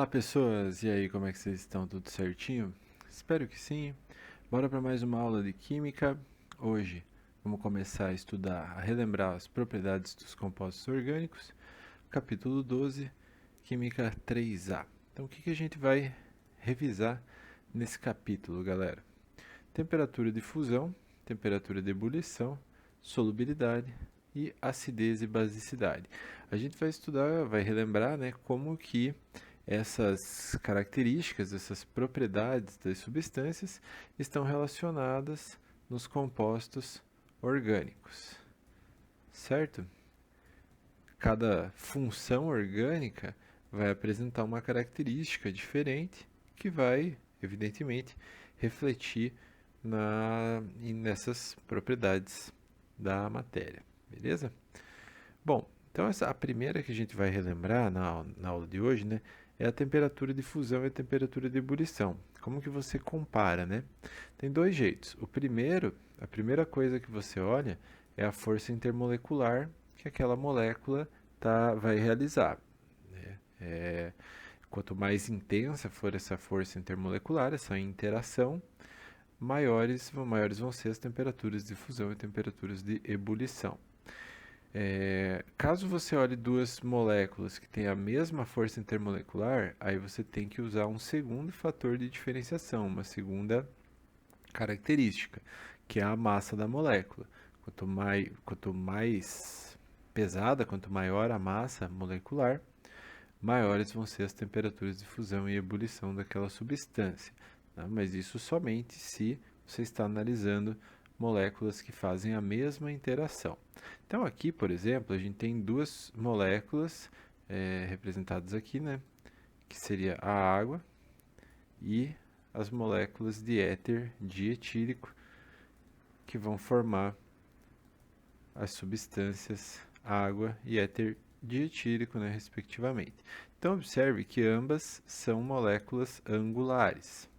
Olá pessoas, e aí, como é que vocês estão? Tudo certinho? Espero que sim. Bora para mais uma aula de Química. Hoje vamos começar a estudar, a relembrar as propriedades dos compostos orgânicos. Capítulo 12, Química 3A. Então o que a gente vai revisar nesse capítulo, galera? Temperatura de fusão, temperatura de ebulição, solubilidade e acidez e basicidade. A gente vai estudar, vai relembrar, né, como que essas características, essas propriedades das substâncias estão relacionadas nos compostos orgânicos, certo? Cada função orgânica vai apresentar uma característica diferente que vai, evidentemente, refletir nessas propriedades da matéria, beleza? Bom, então a primeira que a gente vai relembrar na aula de hoje, né, é a temperatura de fusão e a temperatura de ebulição. Como que você compara, né? Tem dois jeitos. A primeira coisa que você olha é a força intermolecular que aquela molécula vai realizar, né? Quanto mais intensa for essa força intermolecular, essa interação, maiores vão ser as temperaturas de fusão e temperaturas de ebulição. Caso você olhe duas moléculas que têm a mesma força intermolecular, aí você tem que usar um segundo fator de diferenciação, uma segunda característica, que é a massa da molécula. Quanto mais pesada, quanto maior a massa molecular, maiores vão ser as temperaturas de fusão e ebulição daquela substância, tá? Mas isso somente se você está analisando moléculas que fazem a mesma interação. Então aqui, por exemplo, a gente tem duas moléculas representadas aqui, né? Que seria a água e as moléculas de éter dietílico que vão formar as substâncias água e éter dietílico, né, respectivamente. Então, observe que ambas são moléculas angulares.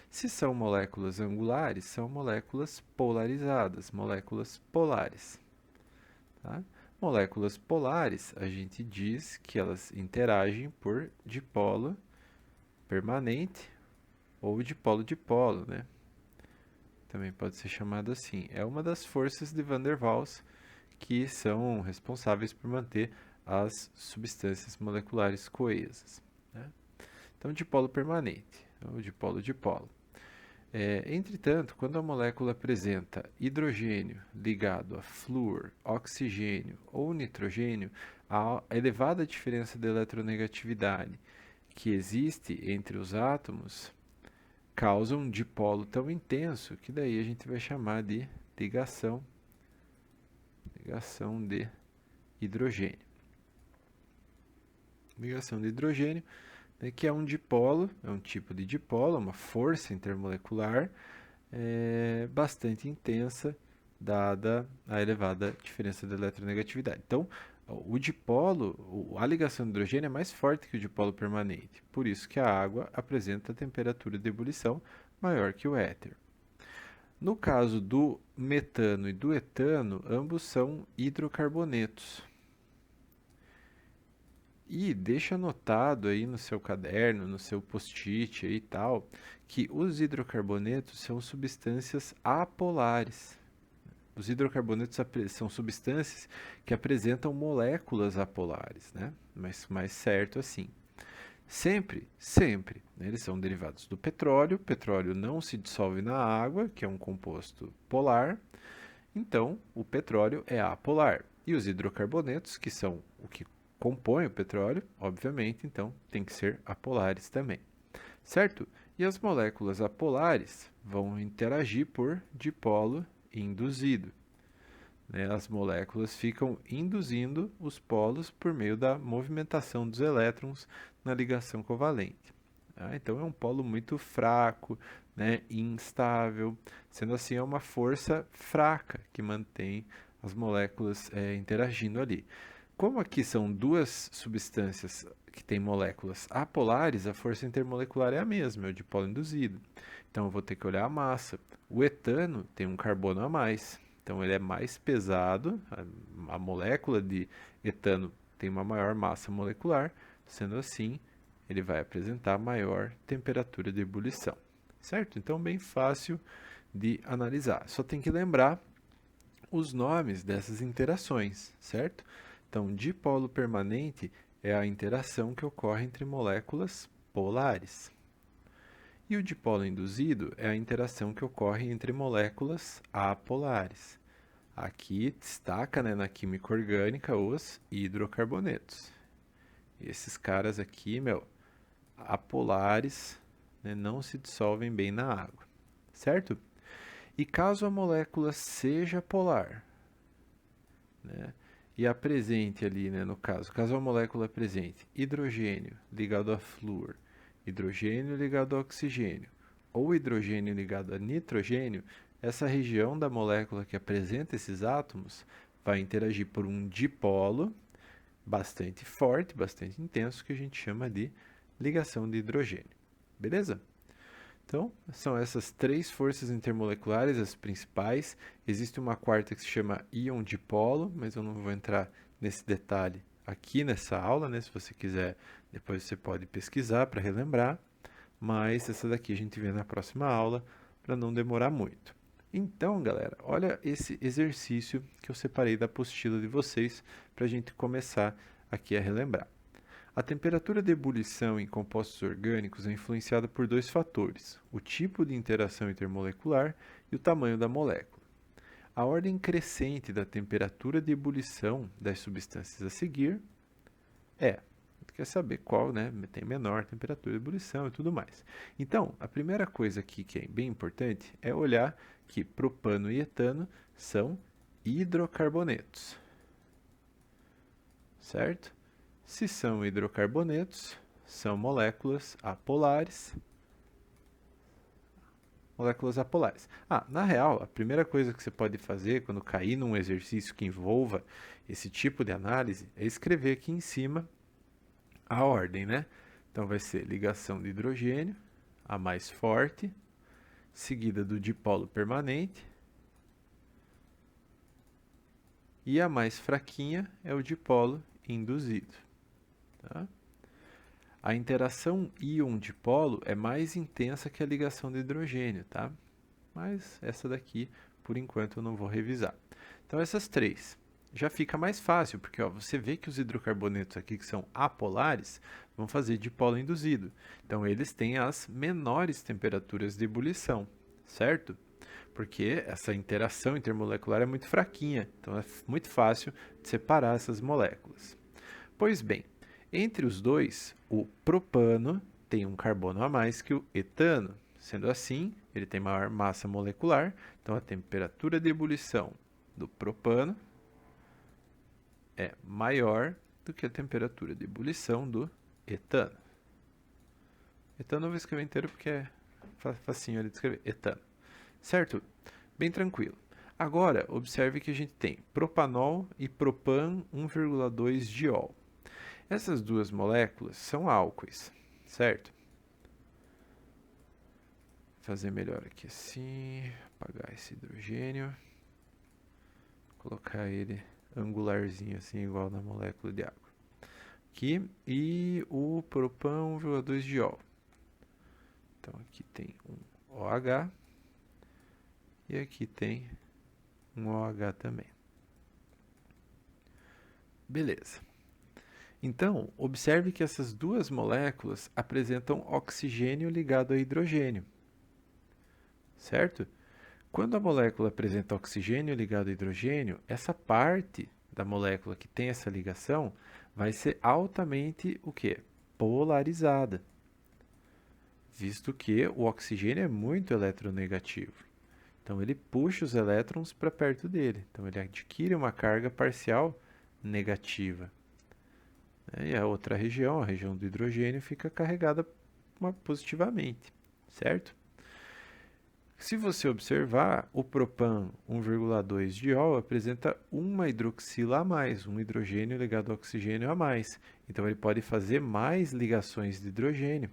Se são moléculas angulares, são moléculas polarizadas, moléculas polares. Tá? Moléculas polares, a gente diz que elas interagem por dipolo permanente ou dipolo-dipolo, né? Também pode ser chamado assim. É uma das forças de Van der Waals que são responsáveis por manter as substâncias moleculares coesas, né? Então, dipolo permanente, ou dipolo-dipolo. Entretanto, quando a molécula apresenta hidrogênio ligado a flúor, oxigênio ou nitrogênio, a elevada diferença de eletronegatividade que existe entre os átomos causa um dipolo tão intenso que daí a gente vai chamar de ligação de hidrogênio. Ligação de hidrogênio, né, que é um dipolo, é um tipo de dipolo, uma força intermolecular bastante intensa, dada a elevada diferença de eletronegatividade. Então, o dipolo, a ligação de hidrogênio é mais forte que o dipolo permanente, por isso que a água apresenta temperatura de ebulição maior que o éter. No caso do metano e do etano, ambos são hidrocarbonetos. E deixa anotado aí no seu caderno, no seu post-it e tal, que os hidrocarbonetos são substâncias apolares. Os hidrocarbonetos são substâncias que apresentam moléculas apolares, né? Mas mais certo assim. Sempre, sempre, né? Eles são derivados do petróleo. O petróleo não se dissolve na água, que é um composto polar. Então, o petróleo é apolar. E os hidrocarbonetos, que são o que compõe o petróleo, obviamente, então, tem que ser apolares também. Certo? E as moléculas apolares vão interagir por dipolo induzido, né? As moléculas ficam induzindo os polos por meio da movimentação dos elétrons na ligação covalente. Então é um polo muito fraco, né, instável, sendo assim é uma força fraca que mantém as moléculas interagindo ali. Como aqui são duas substâncias que têm moléculas apolares, a força intermolecular é a mesma, é o dipolo induzido. Então eu vou ter que olhar a massa. O etano tem um carbono a mais, então ele é mais pesado, a molécula de etano tem uma maior massa molecular, sendo assim ele vai apresentar maior temperatura de ebulição, certo? Então, bem fácil de analisar. Só tem que lembrar os nomes dessas interações, certo? Então, dipolo permanente é a interação que ocorre entre moléculas polares. E o dipolo induzido é a interação que ocorre entre moléculas apolares. Aqui destaca, né, na química orgânica os hidrocarbonetos. Esses caras aqui, apolares, né, não se dissolvem bem na água, certo? E caso a molécula seja polar, né, e apresente ali, né, no caso a molécula apresente hidrogênio ligado a flúor, hidrogênio ligado a oxigênio, ou hidrogênio ligado a nitrogênio, essa região da molécula que apresenta esses átomos vai interagir por um dipolo bastante forte, bastante intenso, que a gente chama de ligação de hidrogênio. Beleza? Então, são essas três forças intermoleculares, as principais. Existe uma quarta que se chama íon dipolo, mas eu não vou entrar nesse detalhe aqui nessa aula, né? Se você quiser, depois você pode pesquisar para relembrar. Mas essa daqui a gente vê na próxima aula, para não demorar muito. Então, galera, olha esse exercício que eu separei da apostila de vocês para a gente começar aqui a relembrar. A temperatura de ebulição em compostos orgânicos é influenciada por dois fatores: o tipo de interação intermolecular e o tamanho da molécula. A ordem crescente da temperatura de ebulição das substâncias a seguir é... quer saber qual, né, tem menor temperatura de ebulição e tudo mais. Então, a primeira coisa aqui que é bem importante é olhar que propano e etano são hidrocarbonetos, certo? Se são hidrocarbonetos, são moléculas apolares. Moléculas apolares. Na real, a primeira coisa que você pode fazer quando cair num exercício que envolva esse tipo de análise é escrever aqui em cima a ordem, né? Então vai ser ligação de hidrogênio, a mais forte, seguida do dipolo permanente, e a mais fraquinha é o dipolo induzido. Tá? A interação íon-dipolo é mais intensa que a ligação de hidrogênio, tá? Mas essa daqui, por enquanto, eu não vou revisar. Então, essas três. Já fica mais fácil, porque você vê que os hidrocarbonetos aqui, que são apolares, vão fazer dipolo induzido. Então, eles têm as menores temperaturas de ebulição, certo? Porque essa interação intermolecular é muito fraquinha, então é muito fácil de separar essas moléculas. Pois bem, entre os dois, o propano tem um carbono a mais que o etano. Sendo assim, ele tem maior massa molecular, então a temperatura de ebulição do propano é maior do que a temperatura de ebulição do etano. Etano eu vou escrever inteiro porque é facinho ali de escrever. Etano. Certo? Bem tranquilo. Agora, observe que a gente tem propanol e propan 1,2 diol. Essas duas moléculas são álcoois, certo? Vou fazer melhor aqui assim, apagar esse hidrogênio, colocar ele angularzinho assim, igual na molécula de água. Aqui, e o propan 1,2 diol. Então, aqui tem um OH e aqui tem um OH também. Beleza. Então, observe que essas duas moléculas apresentam oxigênio ligado a hidrogênio, certo? Quando a molécula apresenta oxigênio ligado a hidrogênio, essa parte da molécula que tem essa ligação vai ser altamente o quê? Polarizada, visto que o oxigênio é muito eletronegativo. Então, ele puxa os elétrons para perto dele. Então, ele adquire uma carga parcial negativa. E a outra região, a região do hidrogênio, fica carregada positivamente, certo? Se você observar, o propan 1,2 diol apresenta uma hidroxila a mais, um hidrogênio ligado ao oxigênio a mais. Então, ele pode fazer mais ligações de hidrogênio.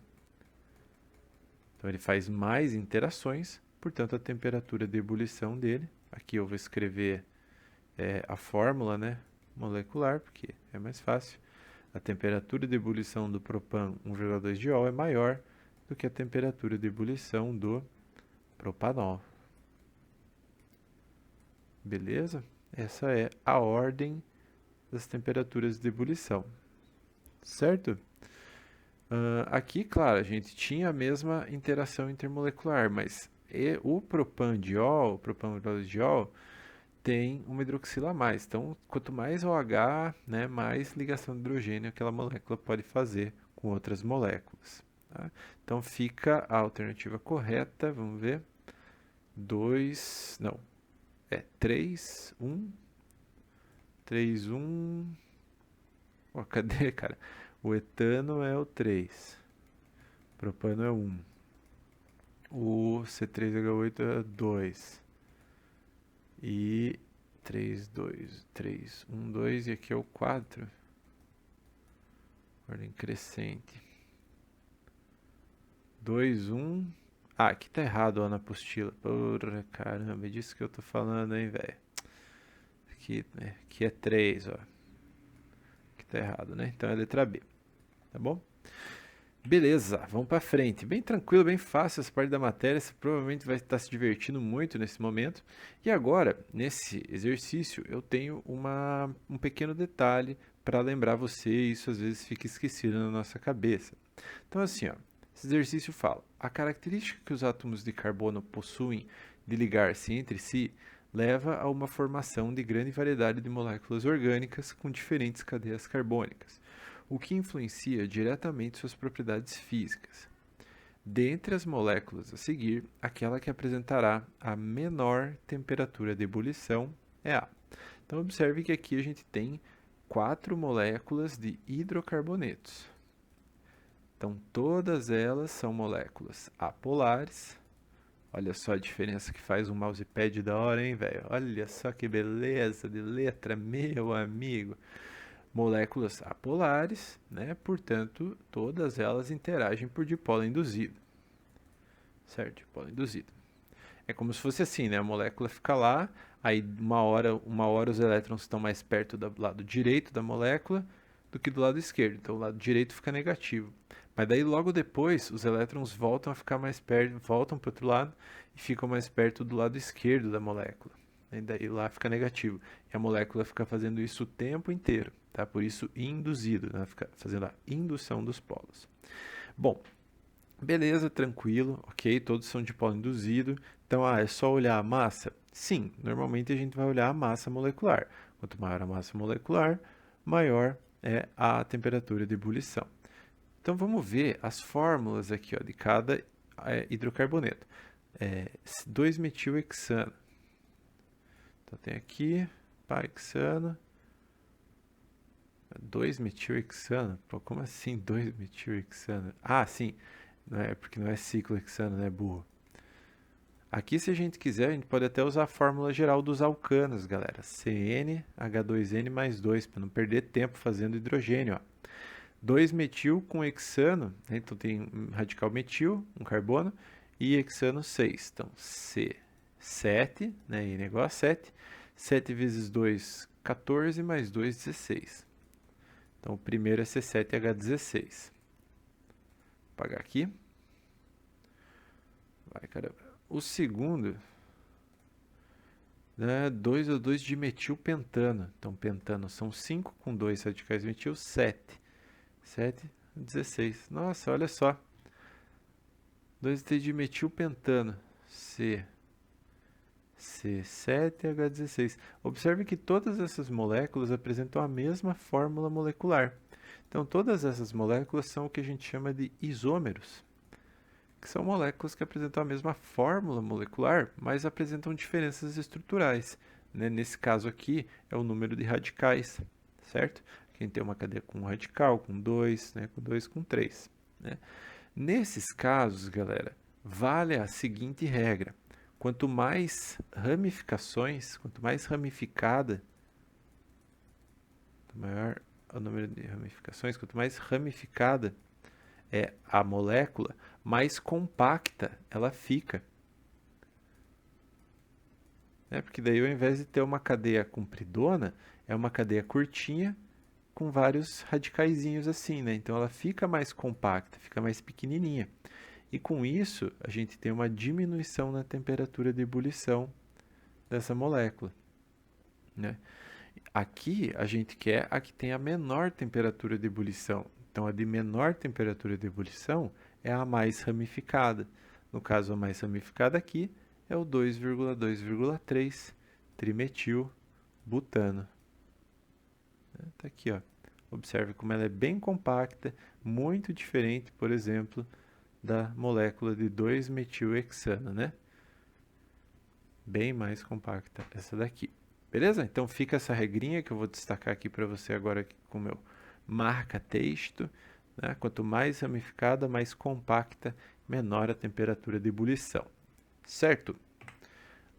Então, ele faz mais interações, portanto, a temperatura de ebulição dele, aqui eu vou escrever a fórmula, né, molecular, porque é mais fácil, A temperatura de ebulição do propan 1,2 diol é maior do que a temperatura de ebulição do propanol. Beleza? Essa é a ordem das temperaturas de ebulição. Certo? Aqui, claro, a gente tinha a mesma interação intermolecular, mas o propandiol, o propandiol, tem uma hidroxila a mais. Então, quanto mais OH, né, mais ligação de hidrogênio aquela molécula pode fazer com outras moléculas. Tá? Então, fica a alternativa correta, vamos ver. 2, não, 3, 1. 3, 1. Oh, cadê, cara? O etano é o 3. Propano é 1. O C3H8 é 2. E 3, 2, 3, 1, 2. E aqui é o 4. Ordem crescente. 2, 1. Ah, aqui tá errado ó, na apostila. Porra, caramba, é disso que eu tô falando, hein, velho. Aqui é 3, ó. Aqui tá errado, né? Então é a letra B. Tá bom? Beleza, vamos para frente. Bem tranquilo, bem fácil essa parte da matéria. Você provavelmente vai estar se divertindo muito nesse momento. E agora, nesse exercício, eu tenho um pequeno detalhe para lembrar você, e isso às vezes fica esquecido na nossa cabeça. Então, assim, ó, esse exercício fala: a característica que os átomos de carbono possuem de ligar-se entre si leva a uma formação de grande variedade de moléculas orgânicas com diferentes cadeias carbônicas, o que influencia diretamente suas propriedades físicas. Dentre as moléculas a seguir, aquela que apresentará a menor temperatura de ebulição é A. Então, observe que aqui a gente tem 4 moléculas de hidrocarbonetos. Então, todas elas são moléculas apolares. Olha só a diferença que faz um mousepad da hora, hein, velho? Olha só que beleza de letra, meu amigo. Moléculas apolares, né? Portanto, todas elas interagem por dipolo induzido. Certo? Dipolo induzido. É como se fosse assim, né? A molécula fica lá, aí uma hora os elétrons estão mais perto do lado direito da molécula do que do lado esquerdo. Então, o lado direito fica negativo. Mas daí, logo depois, os elétrons voltam a ficar mais perto, voltam para o outro lado e ficam mais perto do lado esquerdo da molécula. E daí lá fica negativo. E a molécula fica fazendo isso o tempo inteiro, tá? Por isso, induzido, né? Fica fazendo a indução dos polos. Bom, beleza, tranquilo, ok, todos são de polo induzido. Então, é só olhar a massa? Sim, normalmente a gente vai olhar a massa molecular. Quanto maior a massa molecular, maior é a temperatura de ebulição. Então, vamos ver as fórmulas aqui ó, de cada hidrocarboneto. 2-metilhexano. Então, tem aqui, hexano. 2-metilhexano? Pô, como assim 2-metilhexano? Ah, sim, não é porque não é ciclohexano, né, burro? Aqui, se a gente quiser, a gente pode até usar a fórmula geral dos alcanos, galera. CnH2n mais 2, para não perder tempo fazendo hidrogênio, ó. 2-metil com hexano, né? Então tem um radical metil, um carbono, e hexano 6. Então, C7, né? N igual a 7. 7 vezes 2, 14, mais 2, 16. Então, o primeiro é C7H16. Vou apagar aqui. Vai, caramba. O segundo, né, 2O2 de metilpentano. Então, pentano são 5 com 2 radicais metil, 7. 7, 16. Nossa, olha só. 2T de metilpentano. C7H16. Observe que todas essas moléculas apresentam a mesma fórmula molecular. Então, todas essas moléculas são o que a gente chama de isômeros, que são moléculas que apresentam a mesma fórmula molecular, mas apresentam diferenças estruturais. Né? Nesse caso aqui, é o número de radicais, certo? Quem tem uma cadeia com um radical, com 2, né? Com 2, com 3. Né? Nesses casos, galera, vale a seguinte regra. Quanto mais ramificações, quanto mais ramificada, maior o número de ramificações, quanto mais ramificada é a molécula, mais compacta ela fica. Porque daí, ao invés de ter uma cadeia compridona, é uma cadeia curtinha com vários radicaizinhos assim, né? Então ela fica mais compacta, fica mais pequenininha. E com isso, a gente tem uma diminuição na temperatura de ebulição dessa molécula, né? Aqui a gente quer a que tem a menor temperatura de ebulição. Então a de menor temperatura de ebulição é a mais ramificada. No caso, a mais ramificada aqui é o 2,2,3 trimetilbutano. Está aqui, ó. Observe como ela é bem compacta, muito diferente, por exemplo, da molécula de 2-metilhexano, né? Bem mais compacta essa daqui. Beleza? Então fica essa regrinha que eu vou destacar aqui para você agora com o meu marca-texto, né? Quanto mais ramificada, mais compacta, menor a temperatura de ebulição. Certo?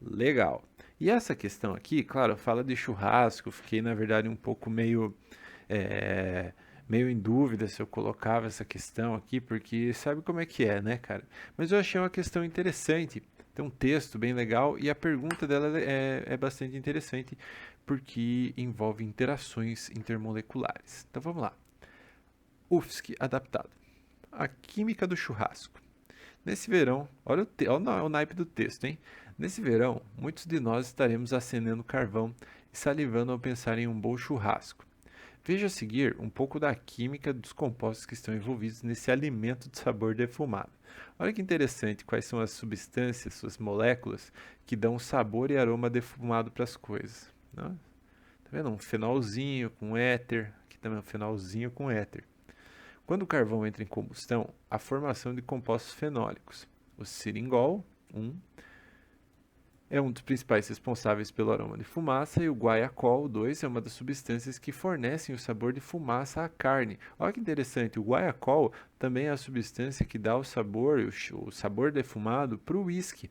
Legal. E essa questão aqui, claro, fala de churrasco, fiquei na verdade um pouco meio em dúvida se eu colocava essa questão aqui, porque sabe como é que é, né, cara? Mas eu achei uma questão interessante. Tem um texto bem legal e a pergunta dela é bastante interessante porque envolve interações intermoleculares. Então vamos lá. UFSC adaptado. A química do churrasco. Nesse verão, olha o naipe do texto, hein? Nesse verão, muitos de nós estaremos acendendo carvão e salivando ao pensar em um bom churrasco. Veja a seguir um pouco da química dos compostos que estão envolvidos nesse alimento de sabor defumado. Olha que interessante quais são as substâncias, suas moléculas, que dão sabor e aroma defumado para as coisas. Tá vendo? Um fenolzinho com éter, aqui também um fenolzinho com éter. Quando o carvão entra em combustão, a formação de compostos fenólicos. O seringal, é um dos principais responsáveis pelo aroma de fumaça, e o guaiacol, 2, é uma das substâncias que fornecem o sabor de fumaça à carne. Olha que interessante, o guaiacol também é a substância que dá o sabor defumado para o whisky.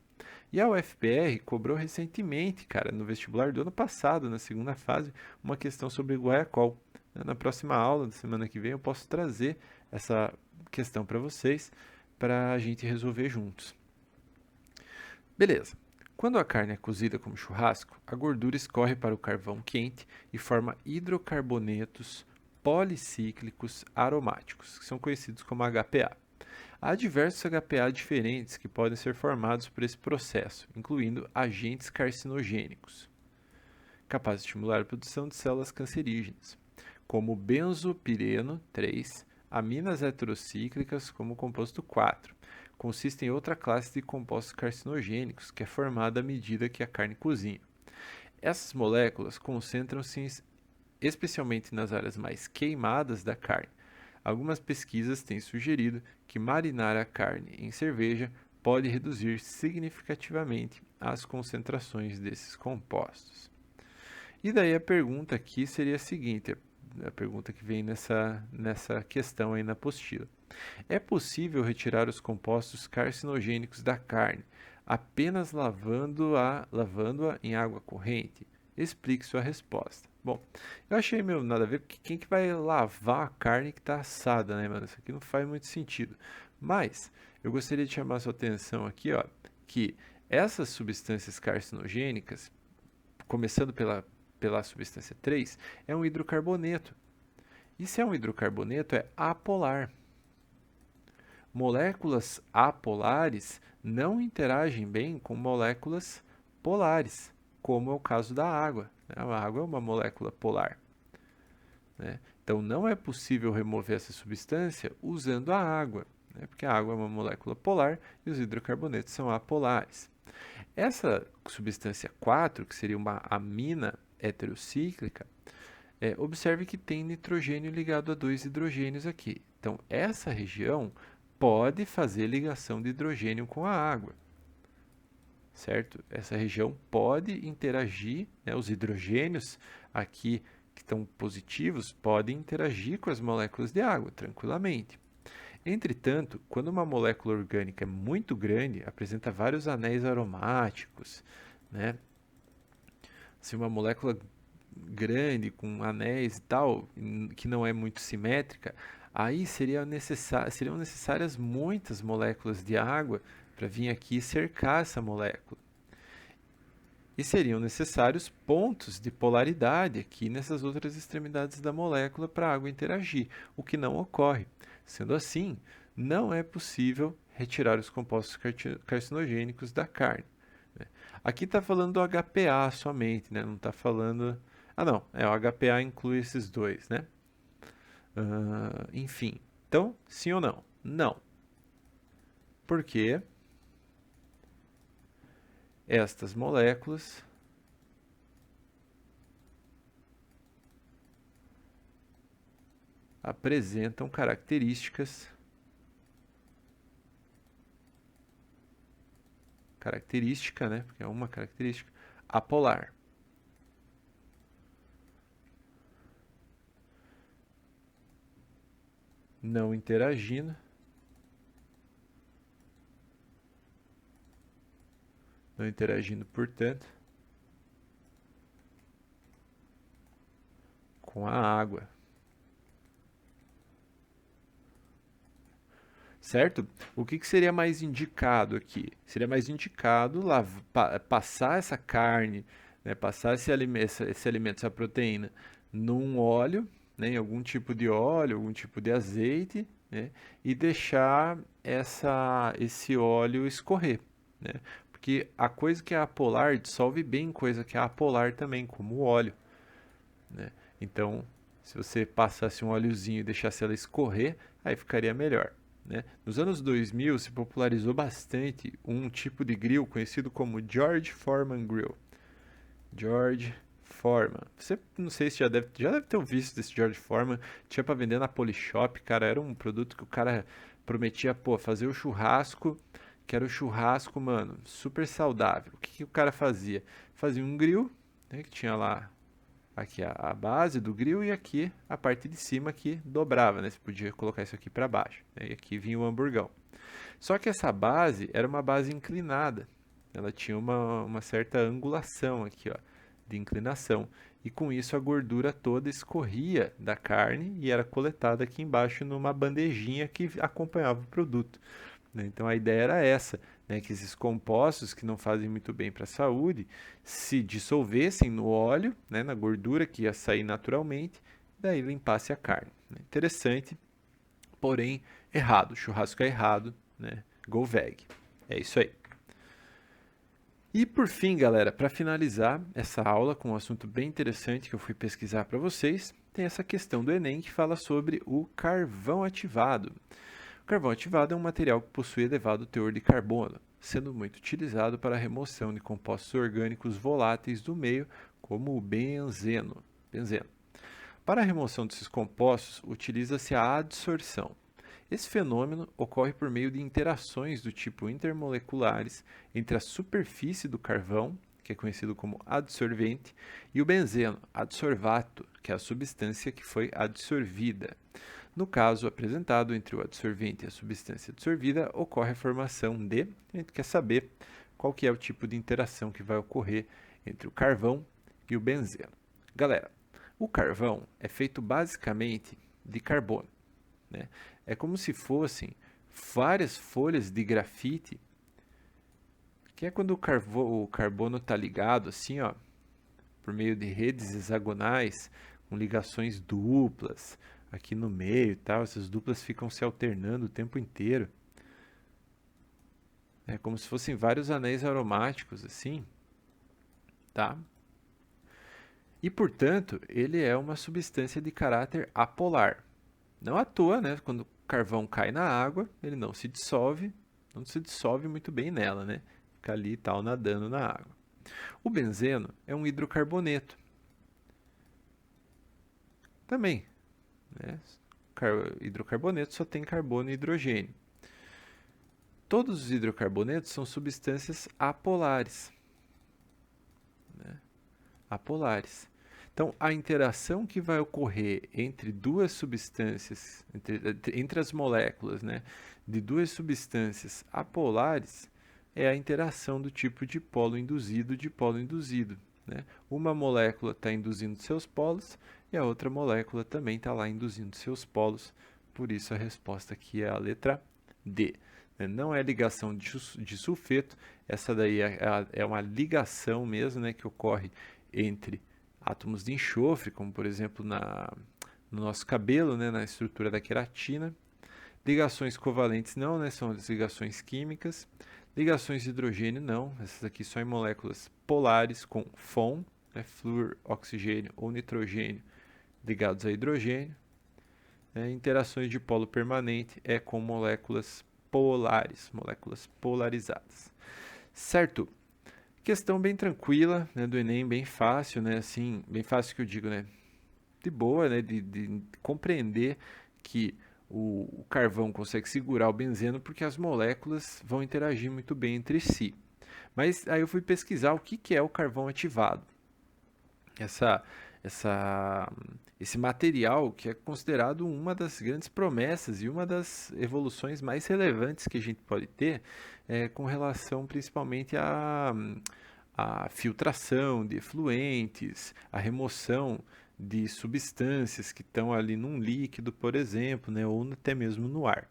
E a UFPR cobrou recentemente, cara, no vestibular do ano passado, na segunda fase, uma questão sobre guaiacol. Na próxima aula, da semana que vem, eu posso trazer essa questão para vocês, para a gente resolver juntos. Beleza. Quando a carne é cozida como churrasco, a gordura escorre para o carvão quente e forma hidrocarbonetos policíclicos aromáticos, que são conhecidos como HPA. Há diversos HPA diferentes que podem ser formados por esse processo, incluindo agentes carcinogênicos, capazes de estimular a produção de células cancerígenas, como benzopireno 3, aminas heterocíclicas como o composto 4. Consiste em outra classe de compostos carcinogênicos que é formada à medida que a carne cozinha. Essas moléculas concentram-se especialmente nas áreas mais queimadas da carne. Algumas pesquisas têm sugerido que marinar a carne em cerveja pode reduzir significativamente as concentrações desses compostos. E daí a pergunta aqui seria a seguinte, a pergunta que vem nessa questão aí na apostila. É possível retirar os compostos carcinogênicos da carne apenas lavando-a em água corrente? Explique sua resposta. Bom, eu achei meio nada a ver, porque quem que vai lavar a carne que está assada, né, mano? Isso aqui não faz muito sentido. Mas, eu gostaria de chamar sua atenção aqui, ó, que essas substâncias carcinogênicas, começando pela substância 3, é um hidrocarboneto. E se é um hidrocarboneto, é apolar. Moléculas apolares não interagem bem com moléculas polares, como é o caso da água. A água é uma molécula polar, né? Então, não é possível remover essa substância usando a água, né? Porque a água é uma molécula polar e os hidrocarbonetos são apolares. Essa substância 4, que seria uma amina heterocíclica, observe que tem nitrogênio ligado a 2 hidrogênios aqui. Então, essa região pode fazer ligação de hidrogênio com a água, certo? Essa região pode interagir, né, os hidrogênios aqui que estão positivos podem interagir com as moléculas de água tranquilamente. Entretanto, quando uma molécula orgânica é muito grande, apresenta vários anéis aromáticos, né? Se uma molécula grande com anéis e tal, que não é muito simétrica, aí seriam necessárias muitas moléculas de água para vir aqui cercar essa molécula. E seriam necessários pontos de polaridade aqui nessas outras extremidades da molécula para a água interagir, o que não ocorre. Sendo assim, não é possível retirar os compostos carcinogênicos da carne, né? Aqui está falando do HPA somente, né? Não está falando... Ah, não, o HPA inclui esses dois, né? Enfim, então, sim ou não? Não. Porque estas moléculas apresentam características né? Porque é uma característica apolar. Não interagindo, portanto, com a água. Certo? O que seria mais indicado aqui? Seria mais indicado passar essa carne, né, passar esse alimento, essa proteína, num óleo, né, em algum tipo de óleo, algum tipo de azeite, né, e deixar esse óleo escorrer, né? Porque a coisa que é apolar dissolve bem coisa que é apolar também, como o óleo, né? Então, se você passasse um óleozinho e deixasse ela escorrer, aí ficaria melhor, né? Nos anos 2000 se popularizou bastante um tipo de grill conhecido como George Foreman Grill. George Foreman. Você não sei se já deve ter visto desse George Foreman. Tinha para vender na Polishop, cara. Era um produto que o cara prometia, pô, fazer o churrasco, que era o churrasco, mano, super saudável. O que o cara fazia? Fazia um grill, né, que tinha lá aqui a base do grill e aqui a parte de cima que dobrava, né? Você podia colocar isso aqui para baixo, né? E aqui vinha o hamburgão. Só que essa base era uma base inclinada. Ela tinha uma certa angulação aqui, ó, de inclinação. E com isso a gordura toda escorria da carne e era coletada aqui embaixo numa bandejinha que acompanhava o produto, né? Então a ideia era essa, né, que esses compostos que não fazem muito bem para a saúde se dissolvessem no óleo, né, na gordura que ia sair naturalmente, daí limpasse a carne, né? Interessante, porém errado. Churrasco é errado, né? Go veg. É isso aí. E por fim, galera, para finalizar essa aula com um assunto bem interessante que eu fui pesquisar para vocês, tem essa questão do Enem que fala sobre o carvão ativado. O carvão ativado é um material que possui elevado teor de carbono, sendo muito utilizado para a remoção de compostos orgânicos voláteis do meio, como o benzeno. Para a remoção desses compostos, utiliza-se a adsorção. Esse fenômeno ocorre por meio de interações do tipo intermoleculares entre a superfície do carvão, que é conhecido como adsorvente, e o benzeno, adsorvato, que é a substância que foi adsorvida. No caso apresentado entre o adsorvente e a substância adsorvida, ocorre a formação de... A gente quer saber qual que é o tipo de interação que vai ocorrer entre o carvão e o benzeno. Galera, o carvão é feito basicamente de carbono, né? É como se fossem várias folhas de grafite, que é quando o carbono está ligado assim, ó, por meio de redes hexagonais, com ligações duplas, aqui no meio e tal, essas duplas ficam se alternando o tempo inteiro. É como se fossem vários anéis aromáticos assim, tá? E, portanto, ele é uma substância de caráter apolar. Não à toa, né? Quando o carvão cai na água, ele não se dissolve muito bem nela, né? Fica ali e tal, nadando na água. O benzeno é um hidrocarboneto. Também, né? Hidrocarboneto só tem carbono e hidrogênio. Todos os hidrocarbonetos são substâncias apolares, né? Apolares. Então, a interação que vai ocorrer entre duas substâncias, entre as moléculas, né, de duas substâncias apolares, é a interação do tipo de polo induzido, né? Uma molécula está induzindo seus polos e a outra molécula também está lá induzindo seus polos. Por isso a resposta aqui é a letra D. né? Não é ligação de sulfeto, essa daí é uma ligação mesmo, né, que ocorre entre átomos de enxofre, como por exemplo no nosso cabelo, né, na estrutura da queratina. Ligações covalentes não, né, são as ligações químicas. Ligações de hidrogênio não, essas aqui são em moléculas polares com FON, né, flúor, oxigênio ou nitrogênio ligados a hidrogênio. Interações de polo permanente é com moléculas polares, moléculas polarizadas. Certo? Questão bem tranquila, né, do Enem, bem fácil, né, assim, bem fácil que eu digo, né, de boa, né, de compreender que o carvão consegue segurar o benzeno porque as moléculas vão interagir muito bem entre si. Mas aí eu fui pesquisar o que, que é o carvão ativado. Essa, esse material que é considerado uma das grandes promessas e uma das evoluções mais relevantes que a gente pode ter com relação principalmente à filtração de efluentes, à remoção de substâncias que estão ali num líquido, por exemplo, né, ou até mesmo no ar.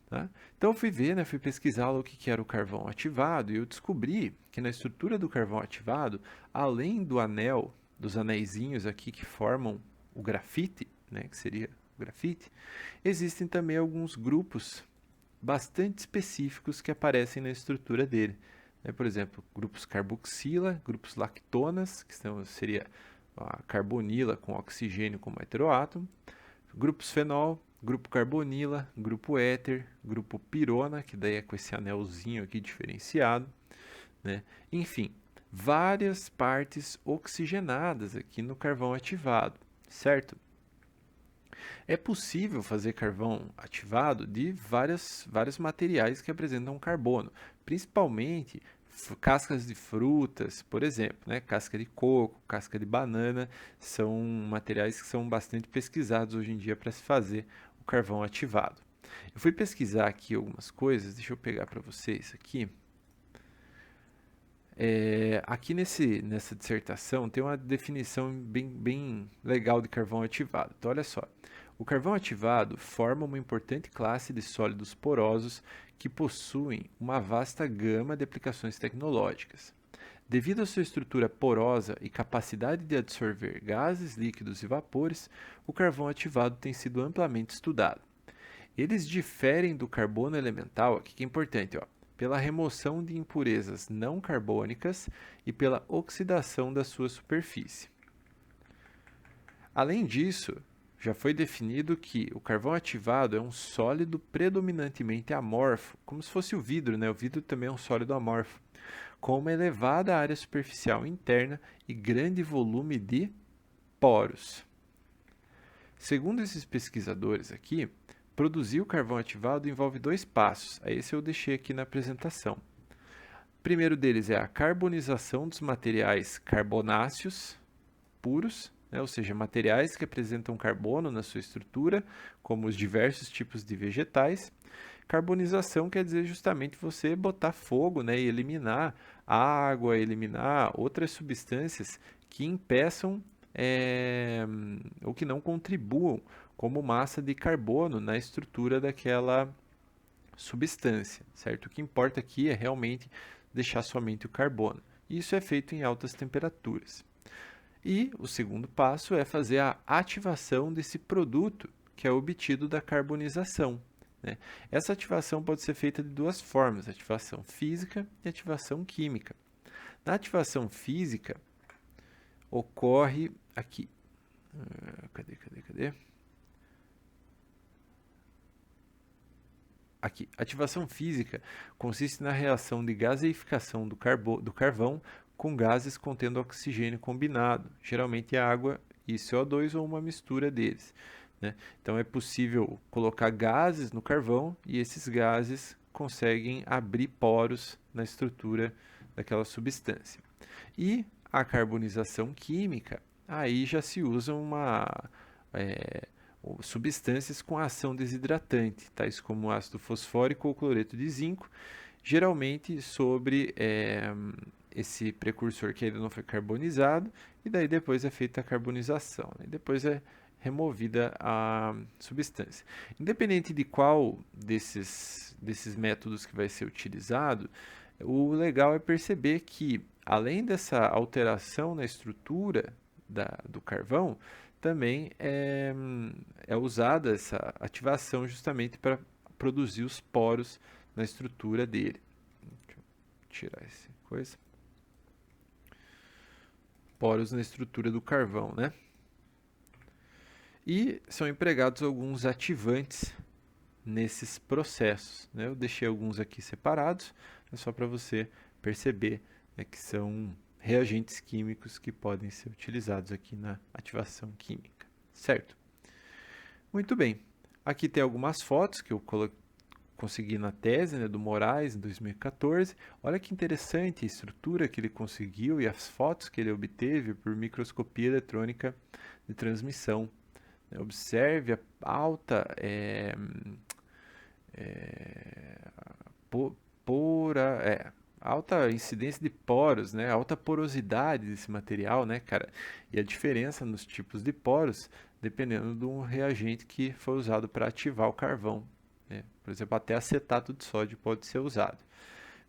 Tá? Então eu fui ver, né, fui pesquisar o que era o carvão ativado e eu descobri que na estrutura do carvão ativado, além do anel, dos anéisinhos aqui que formam o grafite, né, que seria o grafite, existem também alguns grupos bastante específicos que aparecem na estrutura dele. Né? Por exemplo, grupos carboxila, grupos lactonas, que seria a carbonila com oxigênio como heteroátomo, grupos fenol, grupo carbonila, grupo éter, grupo pirona, que daí é com esse anelzinho aqui diferenciado, né? Enfim, várias partes oxigenadas aqui no carvão ativado, certo? É possível fazer carvão ativado de vários materiais que apresentam carbono, principalmente cascas de frutas, por exemplo, né? Casca de coco, casca de banana, são materiais que são bastante pesquisados hoje em dia para se fazer o carvão ativado. Eu fui pesquisar aqui algumas coisas, deixa eu pegar para vocês aqui. Aqui nessa dissertação tem uma definição bem legal de carvão ativado. Então, olha só. O carvão ativado forma uma importante classe de sólidos porosos que possuem uma vasta gama de aplicações tecnológicas. Devido à sua estrutura porosa e capacidade de absorver gases, líquidos e vapores, o carvão ativado tem sido amplamente estudado. Eles diferem do carbono elemental, aqui que é importante, ó, pela remoção de impurezas não carbônicas e pela oxidação da sua superfície. Além disso, já foi definido que o carvão ativado é um sólido predominantemente amorfo, como se fosse o vidro, né? O vidro também é um sólido amorfo, com uma elevada área superficial interna e grande volume de poros. Segundo esses pesquisadores aqui, produzir o carvão ativado envolve dois passos, esse eu deixei aqui na apresentação. O primeiro deles é a carbonização dos materiais carbonáceos puros, né, ou seja, materiais que apresentam carbono na sua estrutura, como os diversos tipos de vegetais. Carbonização quer dizer justamente você botar fogo, né, e eliminar a água, eliminar outras substâncias que impeçam ou que não contribuam como massa de carbono na estrutura daquela substância, certo? O que importa aqui é realmente deixar somente o carbono. Isso é feito em altas temperaturas. E o segundo passo é fazer a ativação desse produto que é obtido da carbonização. Né? Essa ativação pode ser feita de duas formas, ativação física e ativação química. Na ativação física, ocorre aqui. Cadê? Aqui, ativação física consiste na reação de gaseificação do carvão com gases contendo oxigênio combinado, geralmente água e CO2 ou uma mistura deles. Né? Então é possível colocar gases no carvão e esses gases conseguem abrir poros na estrutura daquela substância. E a carbonização química, aí já se usa substâncias com ação desidratante, tais como ácido fosfórico ou cloreto de zinco, geralmente sobre esse precursor que ainda não foi carbonizado, e daí depois é feita a carbonização, né? Depois é removida a substância. Independente de qual desses métodos que vai ser utilizado, o legal é perceber que, além dessa alteração na estrutura do carvão, também é usada essa ativação justamente para produzir os poros na estrutura dele. Deixa eu tirar essa coisa. Poros na estrutura do carvão, né? E são empregados alguns ativantes nesses processos, né? Eu deixei alguns aqui separados, é só para você perceber, né, que são reagentes químicos que podem ser utilizados aqui na ativação química, certo? Muito bem, aqui tem algumas fotos que eu consegui na tese, né, do Moraes, em 2014. Olha que interessante a estrutura que ele conseguiu e as fotos que ele obteve por microscopia eletrônica de transmissão. Observe a alta alta incidência de poros, né? Alta porosidade desse material, né, cara? E a diferença nos tipos de poros, dependendo do reagente que foi usado para ativar o carvão, né? Por exemplo, até acetato de sódio pode ser usado.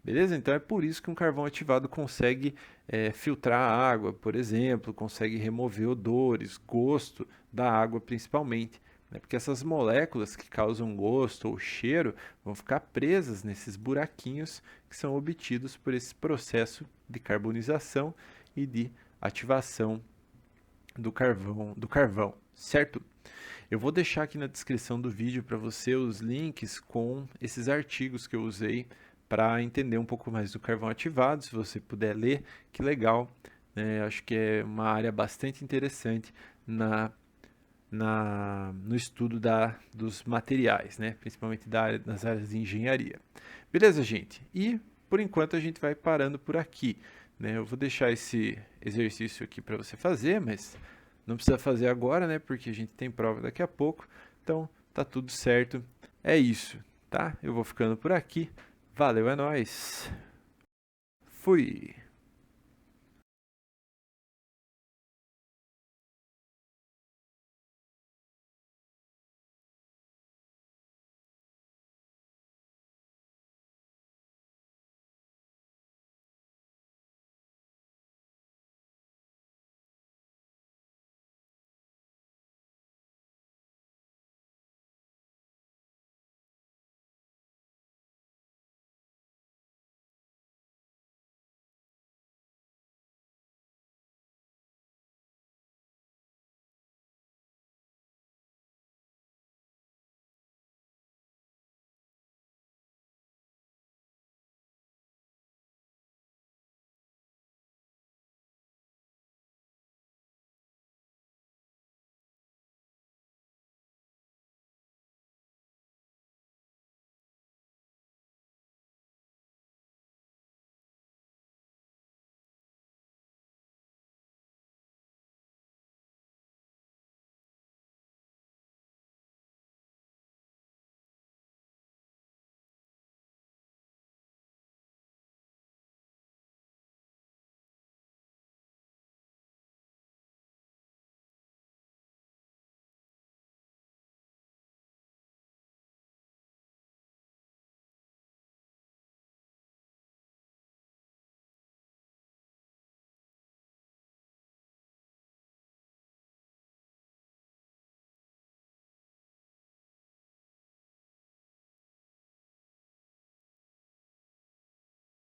Beleza? Então é por isso que um carvão ativado consegue filtrar a água, por exemplo, consegue remover odores, gosto da água principalmente, né? Porque essas moléculas que causam gosto ou cheiro vão ficar presas nesses buraquinhos que são obtidos por esse processo de carbonização e de ativação do carvão, certo? Eu vou deixar aqui na descrição do vídeo para você os links com esses artigos que eu usei para entender um pouco mais do carvão ativado. Se você puder ler, que legal. Acho que é uma área bastante interessante no estudo dos materiais, né? Principalmente nas áreas de engenharia. Beleza, gente? E, por enquanto, a gente vai parando por aqui, né? Eu vou deixar esse exercício aqui para você fazer, mas não precisa fazer agora, né? Porque a gente tem prova daqui a pouco. Então, tá tudo certo. É isso, tá? Eu vou ficando por aqui. Valeu, é nóis. Fui.